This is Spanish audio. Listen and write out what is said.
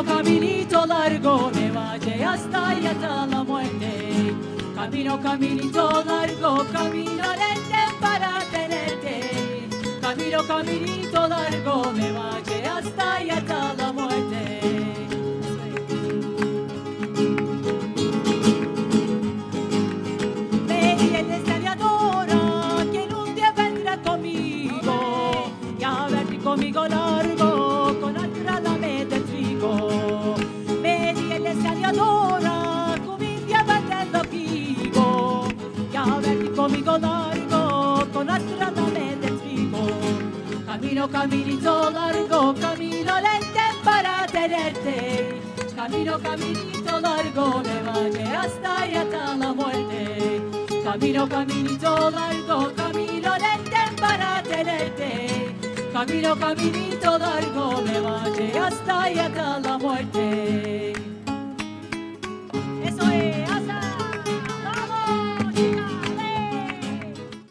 Camino, caminito largo, me vaya hasta y hasta la muerte. Camino, caminito largo, camino lento para tenerte. Camino, caminito largo, me vaya hasta y hasta la muerte. Me dice mi adora que en un día vendrá conmigo y a ver conmigo largo con otra lame del trigo. Me dice mi adora come un día vendrá conmigo y a ver conmigo largo con otra lame del trigo. Camino, caminito largo, camino lento para tenerte. Camino, caminito largo, me vaya hasta y hasta la muerte. Camino, caminito largo, camino lento para tenerte. Camino, caminito largo, me vaya hasta y hasta la